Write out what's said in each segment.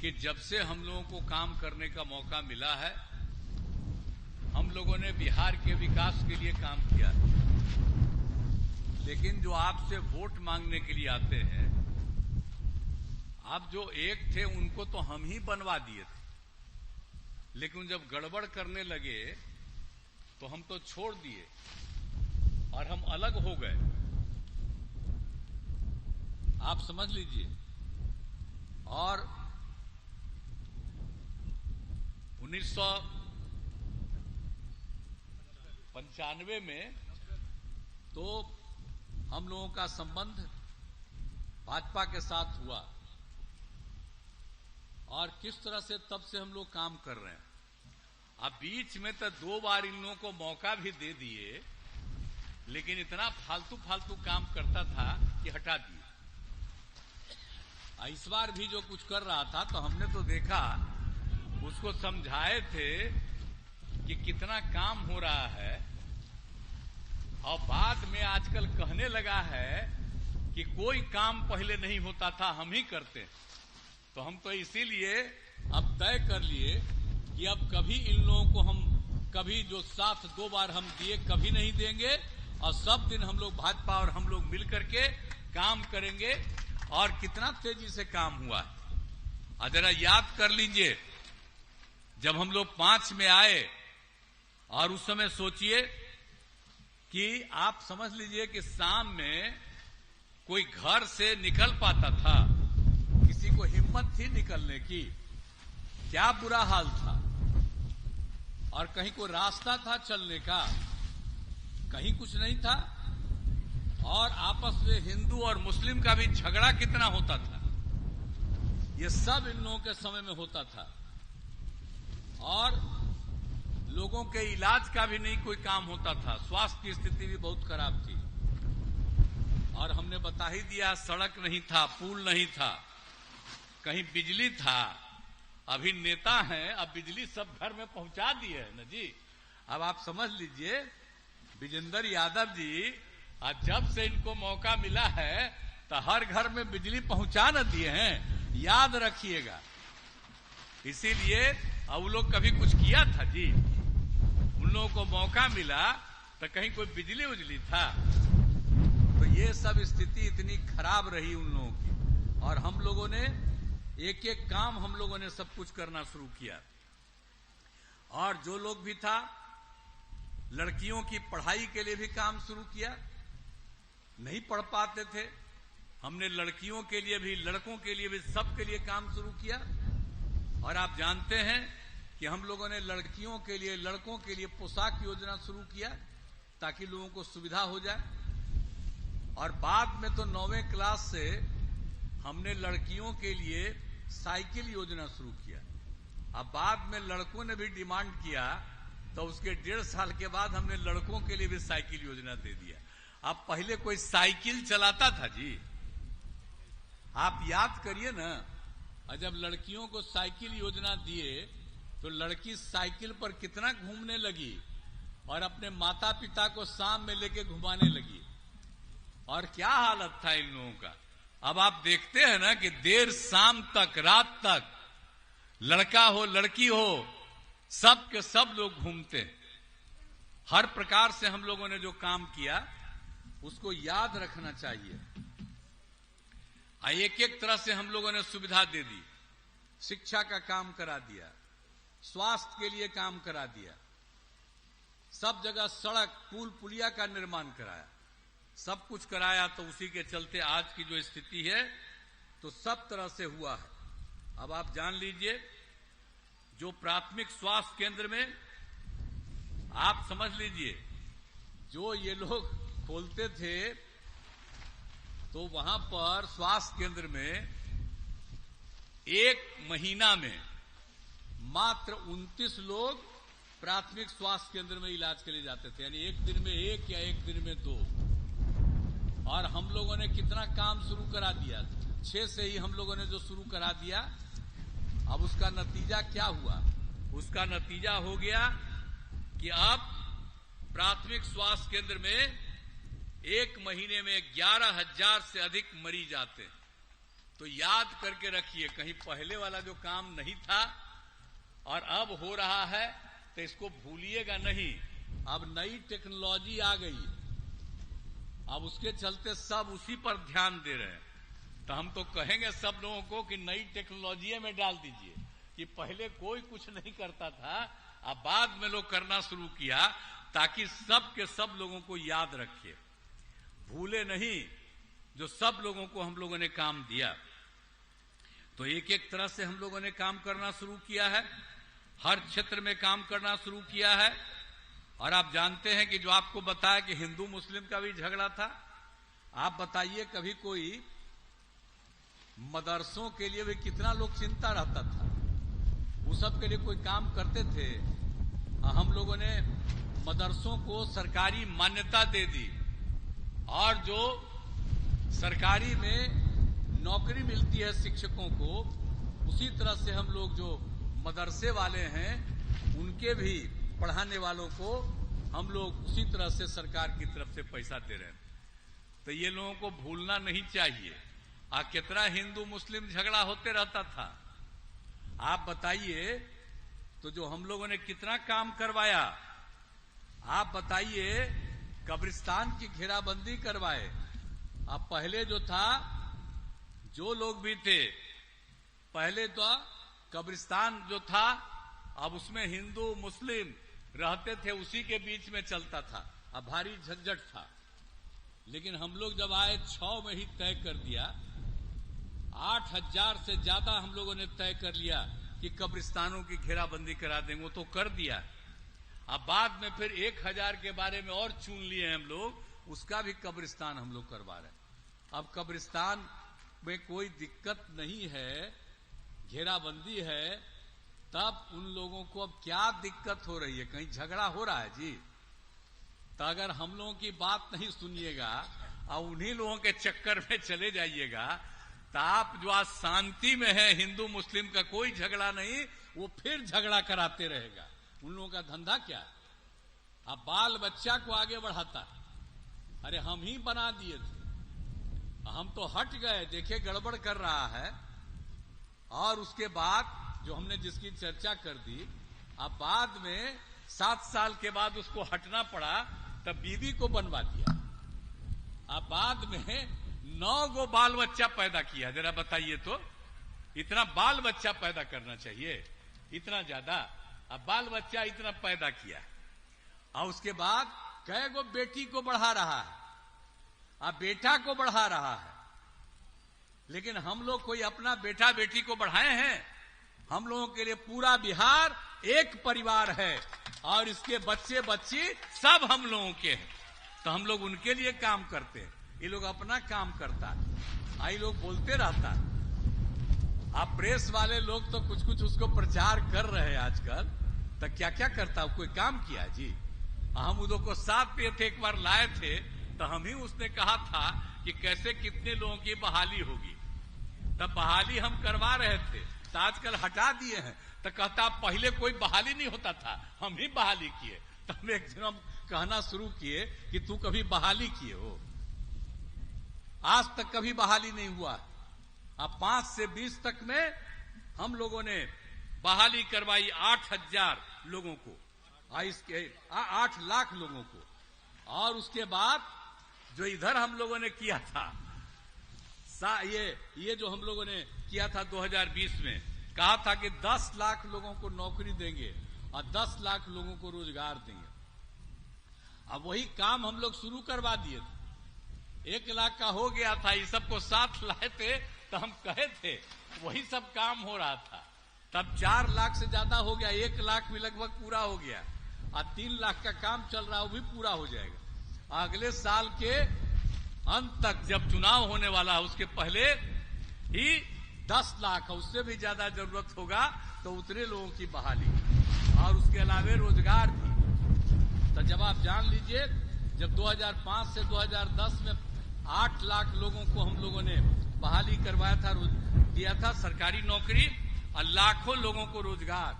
कि जब से हम लोगों को काम करने का मौका मिला है, हम लोगों ने बिहार के विकास के लिए काम किया है। लेकिन जो आपसे वोट मांगने के लिए आते हैं, आप जो एक थे उनको तो हम ही बनवा दिए थे, लेकिन जब गड़बड़ करने लगे तो हम तो छोड़ दिए और हम अलग हो गए। आप समझ लीजिए। और 1995 में तो हम लोगों का संबंध भाजपा के साथ हुआ और किस तरह से तब से हम लोग काम कर रहे हैं। अब बीच में तो 2 बार इन लोगों को मौका भी दे दिए, लेकिन इतना फालतू काम करता था कि हटा दिए। इस बार भी जो कुछ कर रहा था तो हमने तो देखा, उसको समझाए थे कि कितना काम हो रहा है, और बाद में आजकल कहने लगा है कि कोई काम पहले नहीं होता था, हम ही करते। तो हम तो इसीलिए अब तय कर लिए कि अब कभी इन लोगों को हम कभी जो साथ 2 बार हम दिए कभी नहीं देंगे, और सब दिन हम लोग भाजपा और हम लोग मिलकर के काम करेंगे। और कितना तेजी से काम हुआ है, और जरा याद कर लीजिए, जब हम लोग 5 में आए और उस समय सोचिए कि आप समझ लीजिए कि शाम में कोई घर से निकल पाता था, किसी को हिम्मत थी निकलने की, क्या बुरा हाल था। और कहीं कोई रास्ता था चलने का, कहीं कुछ नहीं था। और आपस में हिंदू और मुस्लिम का भी झगड़ा कितना होता था, ये सब इन लोगों के समय में होता था। और लोगों के इलाज का भी नहीं कोई काम होता था, स्वास्थ्य की स्थिति भी बहुत खराब थी। और हमने बता ही दिया, सड़क नहीं था, पुल नहीं था, कहीं बिजली था। अभी नेता हैं, अब बिजली सब घर में पहुंचा दी है ना जी। अब आप समझ लीजिए, विजेंद्र यादव जी आज जब से इनको मौका मिला है तो हर घर में बिजली पहुंचा न दिए हैं, याद रखिएगा। इसीलिए अब वो लोग कभी कुछ किया था जी, उन लोगों को मौका मिला तो कहीं कोई बिजली उजली था। तो ये सब स्थिति इतनी खराब रही उन लोगों की, और हम लोगों ने एक एक काम हम लोगों ने सब कुछ करना शुरू किया। और जो लोग भी था, लड़कियों की पढ़ाई के लिए भी काम शुरू किया, नहीं पढ़ पाते थे, हमने लड़कियों के लिए भी लड़कों के लिए भी सबके लिए काम शुरू किया। और आप जानते हैं कि हम लोगों ने लड़कियों के लिए लड़कों के लिए पोशाक योजना शुरू किया ताकि लोगों को सुविधा हो जाए। और बाद में तो 9वीं क्लास से हमने लड़कियों के लिए साइकिल योजना शुरू किया। अब बाद में लड़कों ने भी डिमांड किया तो उसके 1.5 साल के बाद हमने लड़कों के लिए भी साइकिल योजना दे दिया। अब पहले कोई साइकिल चलाता था जी, आप याद करिए ना। और जब लड़कियों को साइकिल योजना दिए तो लड़की साइकिल पर कितना घूमने लगी और अपने माता पिता को शाम में लेके घुमाने लगी, और क्या हालत था इन लोगों का। अब आप देखते हैं ना कि देर शाम तक, रात तक, लड़का हो लड़की हो, सब के सब लोग घूमते। हर प्रकार से हम लोगों ने जो काम किया उसको याद रखना चाहिए। एक एक तरह से हम लोगों ने सुविधा दे दी, शिक्षा का काम करा दिया, स्वास्थ्य के लिए काम करा दिया, सब जगह सड़क पुल पुलिया का निर्माण कराया, सब कुछ कराया। तो उसी के चलते आज की जो स्थिति है तो सब तरह से हुआ है। अब आप जान लीजिए, जो प्राथमिक स्वास्थ्य केंद्र में आप समझ लीजिए, जो ये लोग खोलते थे तो वहां पर स्वास्थ्य केंद्र में 1 महीना में मात्र 29 लोग प्राथमिक स्वास्थ्य केंद्र में इलाज के लिए जाते थे, यानी एक दिन में 1 या एक दिन में 2। और हम लोगों ने कितना काम शुरू करा दिया, 6 से ही हम लोगों ने जो शुरू करा दिया। अब उसका नतीजा क्या हुआ? उसका नतीजा हो गया कि अब प्राथमिक स्वास्थ्य केंद्र में 1 महीने में 11,000 से अधिक मरीज आते हैं। तो याद करके रखिए, कहीं पहले वाला जो काम नहीं था और अब हो रहा है तो इसको भूलिएगा नहीं। अब नई टेक्नोलॉजी आ गई, अब उसके चलते सब उसी पर ध्यान दे रहे हैं। तो हम तो कहेंगे सब लोगों को कि नई टेक्नोलॉजी में डाल दीजिए, कि पहले कोई कुछ नहीं करता था, अब बाद में लोग करना शुरू किया, ताकि सब के सब लोगों को याद रखे, भूले नहीं जो सब लोगों को हम लोगों ने काम दिया। तो एक एक तरह से हम लोगों ने काम करना शुरू किया है, हर क्षेत्र में काम करना शुरू किया है। और आप जानते हैं कि जो आपको बताया कि हिंदू मुस्लिम का भी झगड़ा था, आप बताइए कभी कोई मदरसों के लिए भी कितना लोग चिंता रहता था, वो सब के लिए कोई काम करते थे। हम लोगों ने मदरसों को सरकारी मान्यता दे दी, और जो सरकारी में नौकरी मिलती है शिक्षकों को, उसी तरह से हम लोग जो मदरसे वाले हैं उनके भी पढ़ाने वालों को हम लोग उसी तरह से सरकार की तरफ से पैसा दे रहे हैं। तो ये लोगों को भूलना नहीं चाहिए। कितना हिंदू मुस्लिम झगड़ा होते रहता था, आप बताइए। तो जो हम लोगों ने कितना काम करवाया, आप बताइए। कब्रिस्तान की घेराबंदी करवाए। अब पहले जो था, जो लोग भी थे, पहले तो कब्रिस्तान जो था, अब उसमें हिंदू मुस्लिम रहते थे, उसी के बीच में चलता था, अब भारी झंझट था। लेकिन हम लोग जब आए 6 में ही तय कर दिया, 8,000 से ज्यादा हम लोगों ने तय कर लिया कि कब्रिस्तानों की घेराबंदी करा देंगे, वो तो कर दिया। अब बाद में फिर 1,000 के बारे में और चुन लिए हम लोग, उसका भी कब्रिस्तान हम लोग करवा रहे हैं। अब कब्रिस्तान में कोई दिक्कत नहीं है, घेराबंदी है, तब उन लोगों को अब क्या दिक्कत हो रही है? कहीं झगड़ा हो रहा है जी? तो अगर हम लोगों की बात नहीं सुनिएगा और उन्हीं लोगों के चक्कर में चले जाइएगा, तो आप जो आज शांति में है, हिंदू मुस्लिम का कोई झगड़ा नहीं, वो फिर झगड़ा कराते रहेगा। उन लोगों का धंधा क्या है? अब बाल बच्चा को आगे बढ़ाता है। अरे हम ही बना दिए थे, हम तो हट गए, देखे गड़बड़ कर रहा है, और उसके बाद जो हमने जिसकी चर्चा कर दी, अब बाद में 7 साल के बाद उसको हटना पड़ा, तब बीवी को बनवा दिया। अब बाद में 9 गो बाल बच्चा पैदा किया। जरा बताइए तो, इतना बाल बच्चा पैदा करना चाहिए? इतना ज्यादा अब बाल बच्चा इतना पैदा किया, और उसके बाद कई गो बेटी को बढ़ा रहा है, अब बेटा को बढ़ा रहा है। लेकिन हम लोग कोई अपना बेटा बेटी को बढ़ाए हैं? हम लोगों के लिए पूरा बिहार एक परिवार है, और इसके बच्चे बच्ची सब हम लोगों के हैं। तो हम लोग उनके लिए काम करते हैं, ये लोग अपना काम करता है, ये लोग बोलते रहता है। आप प्रेस वाले लोग तो कुछ कुछ उसको प्रचार कर रहे हैं आजकल, तो क्या क्या करता है? कोई काम किया जी? हम उनको को साथ पे थे, एक बार लाए थे, तो हम ही उसने कहा था कि कैसे कितने लोगों की बहाली होगी, तब बहाली हम करवा रहे थे, तो आजकल हटा दिए हैं। तो कहता पहले कोई बहाली नहीं होता था, हम ही बहाली किए। तो हम एक दिन हम कहना शुरू किए कि तू कभी बहाली किए हो? आज तक कभी बहाली नहीं हुआ। अब 5 से 20 तक में हम लोगों ने बहाली करवाई 8,000 लोगों को, 8 लाख लोगों को। और उसके बाद जो इधर हम लोगों ने किया था, ये जो हम लोगों ने किया था 2020 में, कहा था कि 10 लाख लोगों को नौकरी देंगे और 10 लाख लोगों को रोजगार देंगे। अब वही काम हम लोग शुरू करवा दिए थे। 1 लाख का हो गया था, ये सबको साथ लाए थे, तो हम कहे थे वही सब काम हो रहा था। तब 4 लाख से ज्यादा हो गया, 1 लाख भी लगभग पूरा हो गया, और 3 लाख का काम चल रहा है, वो भी पूरा हो जाएगा। अगले साल के अंत तक जब चुनाव होने वाला है, उसके पहले ही 10 लाख, उससे भी ज्यादा जरूरत होगा तो उतने लोगों की बहाली, और उसके अलावे रोजगार भी। तो जब आप जान लीजिए, जब 2005 से 2010 में 8 लाख लोगों को हम लोगों ने बहाली करवाया था, दिया था सरकारी नौकरी, और लाखों लोगों को रोजगार।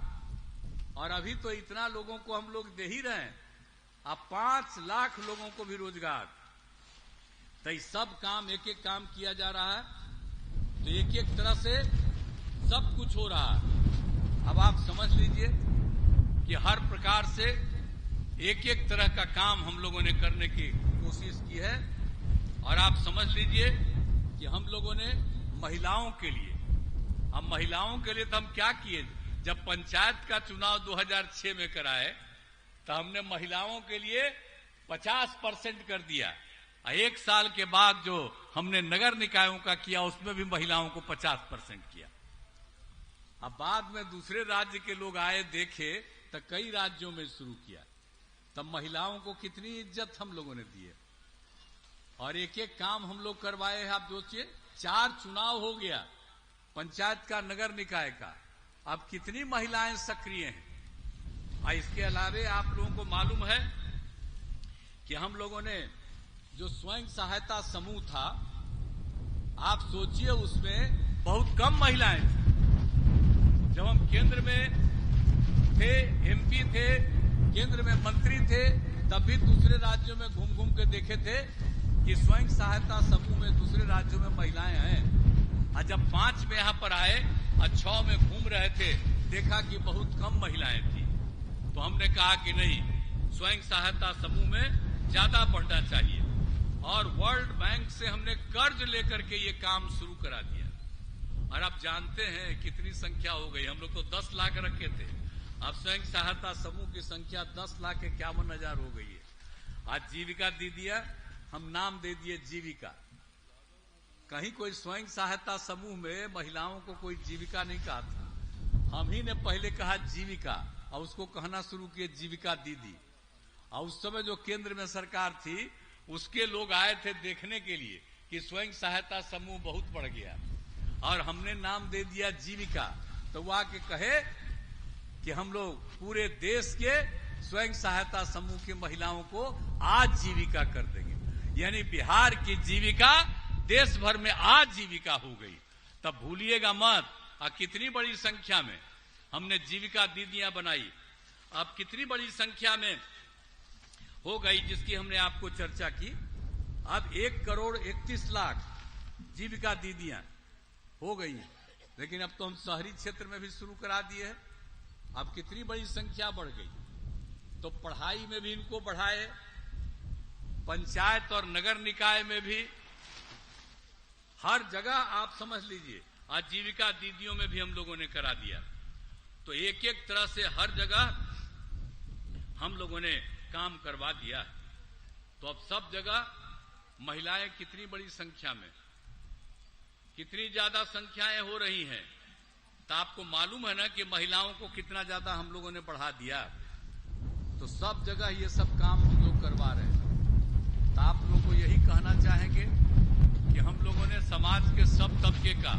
और अभी तो इतना लोगों को हम लोग दे ही रहे हैं, अब 5 लाख लोगों को भी रोजगार। तो ये सब काम, एक एक काम किया जा रहा है। तो एक एक तरह से सब कुछ हो रहा है। अब आप समझ लीजिए कि हर प्रकार से एक एक तरह का काम हम लोगों ने करने की कोशिश की है। और आप समझ लीजिए कि हम लोगों ने महिलाओं के लिए, हम महिलाओं के लिए तो हम क्या किए, जब पंचायत का चुनाव 2006 में कराए तो हमने महिलाओं के लिए 50% कर दिया। एक साल के बाद जो हमने नगर निकायों का किया उसमें भी महिलाओं को 50% किया। अब बाद में दूसरे राज्य के लोग आए, देखे तो कई राज्यों में शुरू किया, तब महिलाओं को कितनी इज्जत हम लोगों ने दी है और एक एक काम हम लोग करवाए हैं। आप सोचिए 4 चुनाव हो गया पंचायत का, नगर निकाय का, अब कितनी महिलाएं सक्रिय हैं। और इसके अलावे आप लोगों को मालूम है कि हम लोगों ने जो स्वयं सहायता समूह था, आप सोचिए उसमें बहुत कम महिलाएं थी। जब हम केंद्र में थे, एमपी थे, केंद्र में मंत्री थे, तब भी दूसरे राज्यों में घूम घूम के देखे थे कि स्वयं सहायता समूह में दूसरे राज्यों में महिलाएं हैं। और जब 5 में यहां पर आए और 6 में घूम रहे थे, देखा कि बहुत कम महिलाएं थी। तो हमने कहा कि नहीं, स्वयं सहायता समूह में ज्यादा बढ़ना चाहिए और वर्ल्ड बैंक से हमने कर्ज लेकर के ये काम शुरू करा दिया। और आप जानते हैं कितनी संख्या हो गई। हम लोग तो 10 लाख रखे थे, अब स्वयं सहायता समूह की संख्या 10,51,000 हो गई है। आज जीविका दीदियां, हम नाम दे दिए जीविका। कहीं कोई स्वयं सहायता समूह में महिलाओं को कोई जीविका नहीं कहा था, हम ही ने पहले कहा जीविका और उसको कहना शुरू किए जीविका दीदी। और उस समय जो केंद्र में सरकार थी उसके लोग आए थे देखने के लिए कि स्वयं सहायता समूह बहुत बढ़ गया और हमने नाम दे दिया जीविका। तो वो आके कहे कि हम लोग पूरे देश के स्वयं सहायता समूह की महिलाओं को आजीविका कर देंगे, यानी बिहार की जीविका देश भर में आजीविका हो गई। तब भूलिएगा मत। और कितनी बड़ी संख्या में हमने जीविका दीदियां बनाई, अब कितनी बड़ी संख्या में हो गई जिसकी हमने आपको चर्चा की। अब 1,31,00,000 जीविका दीदियां हो गई हैं, लेकिन अब तो हम शहरी क्षेत्र में भी शुरू करा दिए हैं। अब कितनी बड़ी संख्या बढ़ गई। तो पढ़ाई में भी इनको बढ़ाए, पंचायत और नगर निकाय में भी, हर जगह आप समझ लीजिए आजीविका दीदियों में भी हम लोगों ने करा दिया। तो एक एक तरह से हर जगह हम लोगों ने काम करवा दिया। तो अब सब जगह महिलाएं कितनी बड़ी संख्या में, कितनी ज्यादा संख्याएं हो रही हैं। तो आपको मालूम है ना कि महिलाओं को कितना ज्यादा हम लोगों ने बढ़ा दिया। तो सब जगह ये सब काम हम लोग करवा रहे हैं। तो आप लोगों को यही कहना चाहेंगे कि हम लोगों ने समाज के सब तबके का,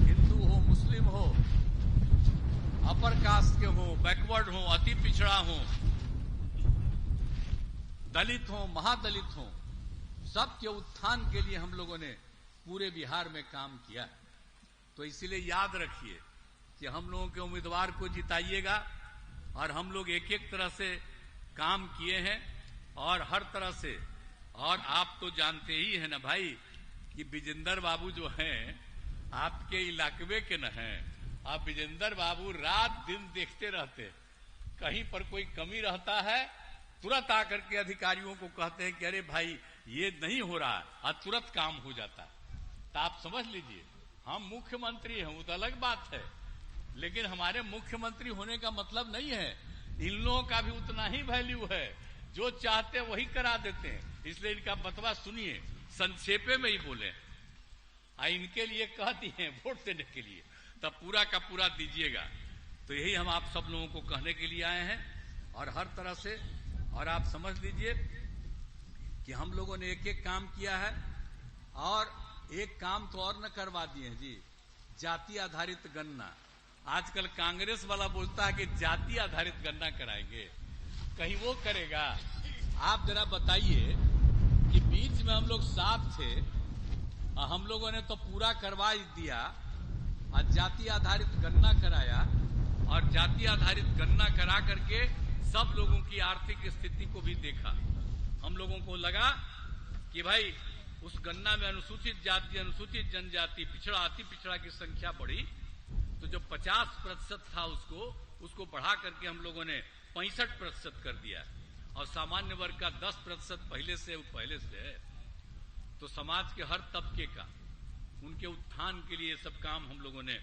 हिंदू हो, मुस्लिम हो, अपर कास्ट के हो, बैकवर्ड हो, अति पिछड़ा हो, दलित हो, महादलित हो, सबके उत्थान के लिए हम लोगों ने पूरे बिहार में काम किया। तो इसीलिए याद रखिए कि हम लोगों के उम्मीदवार को जिताइएगा और हम लोग एक एक तरह से काम किए हैं और हर तरह से। और आप तो जानते ही हैं ना भाई कि विजेंद्र बाबू जो हैं आपके इलाके के न हैं। आप विजेंद्र बाबू रात दिन देखते रहते, कहीं पर कोई कमी रहता है तुरंत आकर के अधिकारियों को कहते हैं कि अरे भाई ये नहीं हो रहा, और तुरंत काम हो जाता है। तो आप समझ लीजिए हम मुख्यमंत्री हैं वो तो अलग बात है, लेकिन हमारे मुख्यमंत्री होने का मतलब नहीं है इन लोगों का भी उतना ही वैल्यू है, जो चाहते हैं वही करा देते हैं। इसलिए इनका बतवा सुनिए, संक्षेपे में ही बोले, इनके लिए कह दिए वोट देने के लिए, तब पूरा का पूरा दीजिएगा। तो यही हम आप सब लोगों को कहने के लिए आए हैं और हर तरह से। और आप समझ लीजिए कि हम लोगों ने एक एक काम किया है और एक काम तो और न करवा दिए हैं जी, जाति आधारित गणना। आजकल कांग्रेस वाला बोलता है कि जाति आधारित गणना कराएंगे, कहीं वो करेगा? आप जरा बताइए कि बीच में हम लोग साथ थे, हम लोगों ने तो पूरा करवा ही दिया और जाति आधारित गणना कराया, और जाति आधारित गणना करा करके सब लोगों की आर्थिक स्थिति को भी देखा। हम लोगों को लगा कि भाई उस गणना में अनुसूचित जाति, अनुसूचित जनजाति, पिछड़ा, अति पिछड़ा की संख्या बढ़ी, तो जो 50% था उसको बढ़ा करके हम लोगों ने 65% कर दिया, और सामान्य वर्ग का 10% पहले से है। तो समाज के हर तबके का, उनके उत्थान के लिए सब काम हम लोगों ने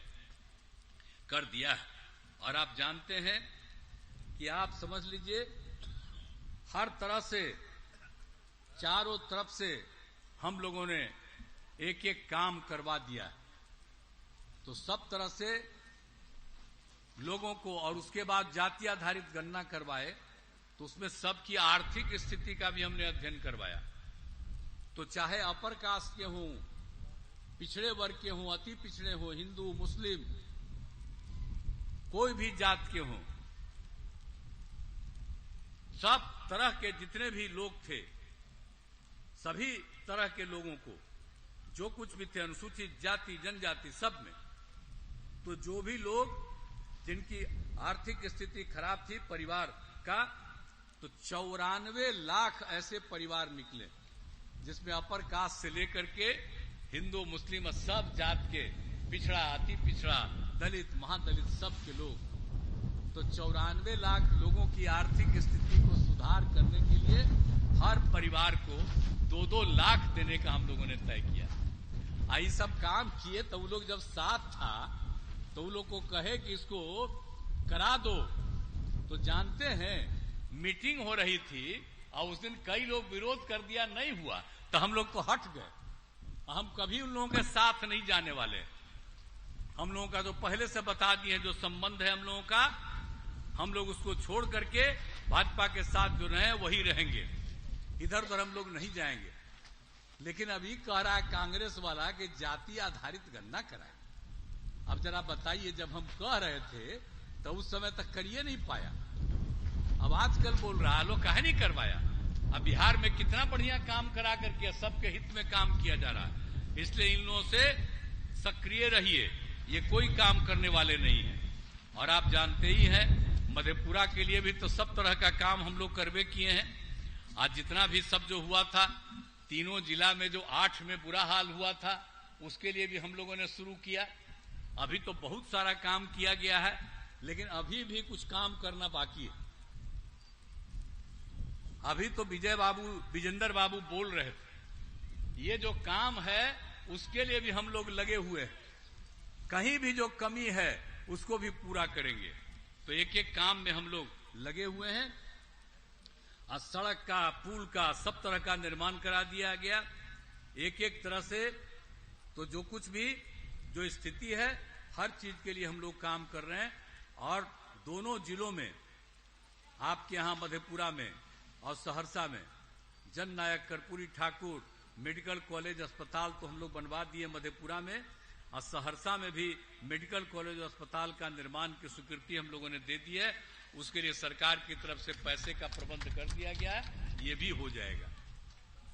कर दिया है। और आप जानते हैं कि आप समझ लीजिए, हर तरह से, चारों तरफ से हम लोगों ने एक एक काम करवा दिया है। तो सब तरह से लोगों को, और उसके बाद जाति आधारित गणना करवाए, तो उसमें सबकी आर्थिक स्थिति का भी हमने अध्ययन करवाया। तो चाहे अपर कास्ट के हों, पिछड़े वर्ग के हों, अति पिछड़े हों, हिंदू, मुस्लिम, कोई भी जात के हों, सब तरह के जितने भी लोग थे, सभी तरह के लोगों को, जो कुछ भी थे, अनुसूचित जाति, जनजाति, सब में, तो जो भी लोग जिनकी आर्थिक स्थिति खराब थी परिवार का, तो 94 लाख ऐसे परिवार निकले, जिसमें अपर कास्ट से लेकर के हिंदू, मुस्लिम, सब जात के, पिछड़ा, अति पिछड़ा, दलित, महादलित, सब के लोग, तो 94 लाख लोगों की आर्थिक स्थिति को सुधार करने के लिए हर परिवार को 2-2 लाख देने का हम लोगों ने तय किया। आई सब काम किए, तो वो लोग जब साथ था, तो वो लोग को कहे कि इसको करा दो, तो जानते हैं मीटिंग हो रही थी, और उस दिन कई लोग विरोध कर दिया, नहीं हुआ, तो हम लोग तो हट गए। हम कभी उन लोगों के साथ नहीं जाने वाले। हम लोगों का जो पहले से बता दिए, जो संबंध है हम लोगों का, हम लोग उसको छोड़ करके भाजपा के साथ जो रहे वही रहेंगे, इधर उधर हम लोग नहीं जाएंगे। लेकिन अभी कह रहा है कांग्रेस वाला कि जाति आधारित गणना कराए। अब जरा बताइए, जब हम कह रहे थे तो उस समय तक करिए नहीं पाया, अब आजकल बोल रहा है लोग काहे नहीं करवाया। अब बिहार में कितना बढ़िया काम करा करके सबके हित में काम किया जा रहा है। इसलिए इन लोगों से सक्रिय रहिए, ये कोई काम करने वाले नहीं है। और आप जानते ही हैं, मधेपुरा के लिए भी तो सब तरह का काम हम लोग करवे किए हैं। आज जितना भी सब जो हुआ था, तीनों जिला में जो 8 में बुरा हाल हुआ था, उसके लिए भी हम लोगों ने शुरू किया। अभी तो बहुत सारा काम किया गया है, लेकिन अभी भी कुछ काम करना बाकी है। अभी तो विजेंद्र बाबू बोल रहे थे, ये जो काम है उसके लिए भी हम लोग लगे हुए हैं, कहीं भी जो कमी है उसको भी पूरा करेंगे। तो एक एक काम में हम लोग लगे हुए हैं। और सड़क का, पुल का, सब तरह का निर्माण करा दिया गया, एक एक तरह से। तो जो कुछ भी जो स्थिति है, हर चीज के लिए हम लोग काम कर रहे हैं। और दोनों जिलों में, आपके यहां मधेपुरा में और सहरसा में, जननायक कर्पूरी ठाकुर मेडिकल कॉलेज अस्पताल तो हम लोग बनवा दिए मधेपुरा में, और सहरसा में भी मेडिकल कॉलेज अस्पताल का निर्माण की स्वीकृति हम लोगों ने दे दी है। उसके लिए सरकार की तरफ से पैसे का प्रबंध कर दिया गया है, ये भी हो जाएगा।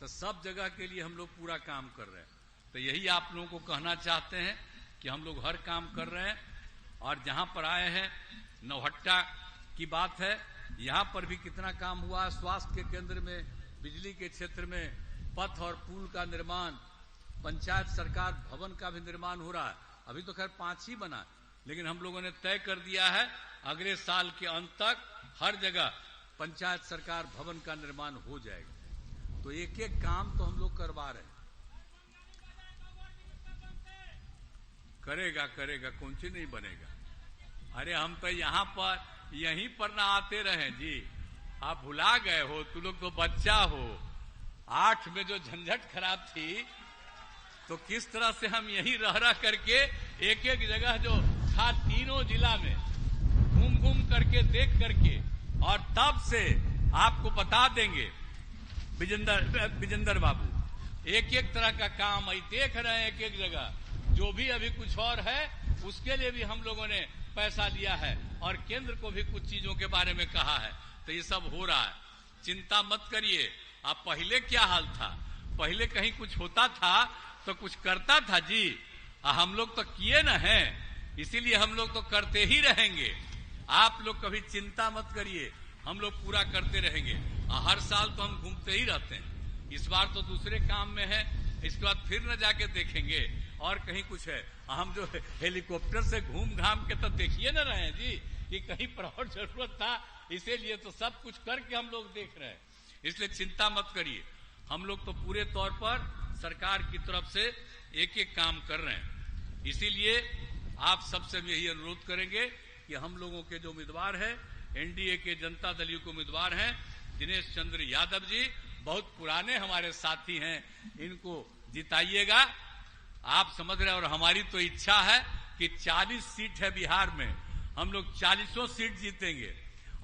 तो सब जगह के लिए हम लोग पूरा काम कर रहे हैं। तो यही आप लोगों को कहना चाहते हैं कि हम लोग हर काम कर रहे हैं। और जहां पर आए हैं, नौहट्टा की बात है, यहां पर भी कितना काम हुआ है। स्वास्थ्य के केंद्र में, बिजली के क्षेत्र में, पथ और पुल का निर्माण, पंचायत सरकार भवन का भी निर्माण हो रहा है। अभी तो खैर 5 ही बना, लेकिन हम लोगों ने तय कर दिया है अगले साल के अंत तक हर जगह पंचायत सरकार भवन का निर्माण हो जाएगा। तो एक एक काम तो हम लोग करवा रहे हैं। करेगा, कौन सी नहीं बनेगा। अरे हम तो यहाँ पर, यहीं पर ना आते रहे जी, आप भुला गए हो, तू लोग तो बच्चा हो। 8 में जो झंझट खराब थी, तो किस तरह से हम यहीं रह करके एक एक जगह जो था, तीनों जिला में घूम करके, देख करके, और तब से आपको बता देंगे विजेंद्र बाबू, एक एक तरह का काम आई देख रहे हैं। एक एक जगह जो भी अभी कुछ और है, उसके लिए भी हम लोगों ने पैसा लिया है, और केंद्र को भी कुछ चीजों के बारे में कहा है। तो ये सब हो रहा है, चिंता मत करिए। अब पहले क्या हाल था, पहले कहीं कुछ होता था तो कुछ करता था जी, हम लोग तो किए न हैं, इसीलिए हम लोग तो करते ही रहेंगे। आप लोग कभी चिंता मत करिए, हम लोग पूरा करते रहेंगे। हर साल तो हम घूमते ही रहते हैं। इस बार तो दूसरे काम में है, इसके बाद फिर न जाके देखेंगे और कहीं कुछ है। हम जो हेलीकॉप्टर से घूम घाम के तो देखिए न रहे हैं जी कि कहीं पर और जरूरत था, इसीलिए तो सब कुछ करके हम लोग देख रहे हैं। इसलिए चिंता मत करिए, हम लोग तो पूरे तौर पर सरकार की तरफ से एक एक काम कर रहे हैं। इसीलिए आप सबसे भी यही अनुरोध करेंगे कि हम लोगों के जो उम्मीदवार हैं, एनडीए के जनता दल के उम्मीदवार हैं दिनेश चंद्र यादव जी, बहुत पुराने हमारे साथी हैं, इनको जिताइएगा। आप समझ रहे हैं, और हमारी तो इच्छा है कि 40 सीट है बिहार में, हम लोग 40 सीट जीतेंगे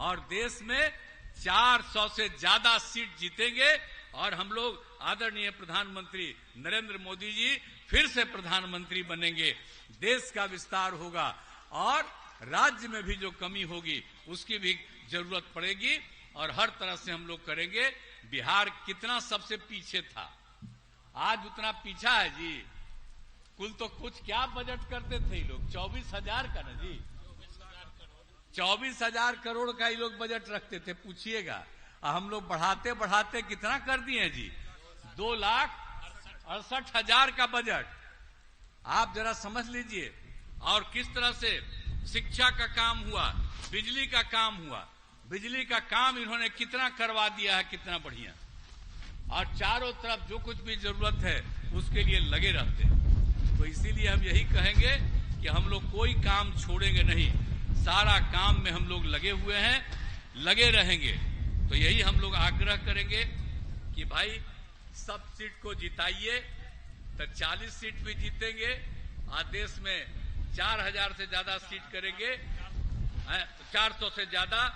और देश में 400 से ज्यादा सीट जीतेंगे और हम लोग आदरणीय प्रधानमंत्री नरेंद्र मोदी जी फिर से प्रधानमंत्री बनेंगे। देश का विस्तार होगा और राज्य में भी जो कमी होगी उसकी भी जरूरत पड़ेगी और हर तरह से हम लोग करेंगे। बिहार कितना सबसे पीछे था, आज उतना पीछा है जी। कुल तो कुछ क्या बजट करते थे ये लोग, 24,000 का ना जी, 24,000 करोड़ का ये लोग बजट रखते थे, पूछिएगा। हम लोग बढ़ाते बढ़ाते कितना कर दिए जी, 2,68,000 का बजट। आप जरा समझ लीजिए। और किस तरह से शिक्षा का काम हुआ, बिजली का काम हुआ, बिजली का काम इन्होंने कितना करवा दिया है, कितना बढ़िया। और चारों तरफ जो कुछ भी जरूरत है उसके लिए लगे रहते हैं। तो इसीलिए हम यही कहेंगे कि हम लोग कोई काम छोड़ेंगे नहीं, सारा काम में हम लोग लगे हुए हैं, लगे रहेंगे। तो यही हम लोग आग्रह करेंगे कि भाई सब सीट को जिताइए, तो 40 सीट भी जीतेंगे। आज देश में 4,000 से ज्यादा सीट करेंगे, 400 से ज्यादा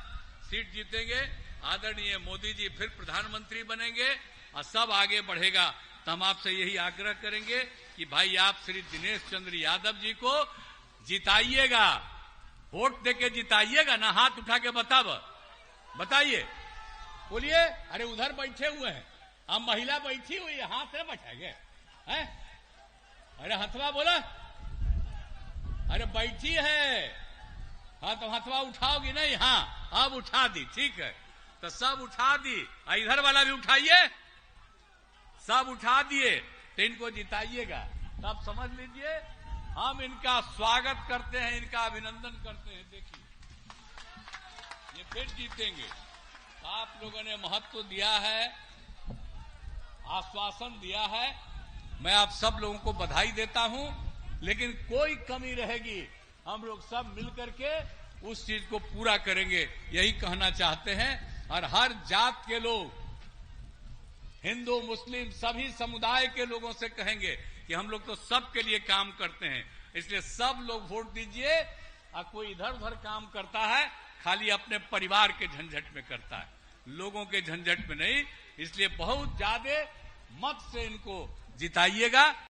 सीट जीतेंगे। आदरणीय मोदी जी फिर प्रधानमंत्री बनेंगे और सब आगे बढ़ेगा। तो हम आपसे यही आग्रह करेंगे कि भाई आप श्री दिनेश चंद्र यादव जी को जिताइएगा, वोट देके जिताइएगा ना। हाथ उठा के बताइए, बोलिए। अरे उधर बैठे हुए हैं, अब महिला बैठी हुई है, हाथ से बैठाएंगे हैं? अरे हथवा बोला, अरे बैठी है, हाँ तो हथवा उठाओगी नहीं? हाँ अब उठा दी, ठीक है। तो सब उठा दी, इधर वाला भी उठाइए, सब उठा दिए, तो इनको जिताइएगा। तब समझ लीजिए हम इनका स्वागत करते हैं, इनका अभिनंदन करते हैं। देखिए ये फिर जीतेंगे। तो आप लोगों ने महत्व दिया है, आश्वासन दिया है, मैं आप सब लोगों को बधाई देता हूं। लेकिन कोई कमी रहेगी हम लोग सब मिलकर के उस चीज को पूरा करेंगे, यही कहना चाहते हैं। और हर जात के लोग, हिंदू मुस्लिम सभी समुदाय के लोगों से कहेंगे कि हम लोग तो सबके लिए काम करते हैं, इसलिए सब लोग वोट दीजिए। और कोई इधर उधर काम करता है खाली अपने परिवार के झंझट में करता है, लोगों के झंझट में नहीं। इसलिए बहुत ज्यादा मत से इनको जिताइएगा।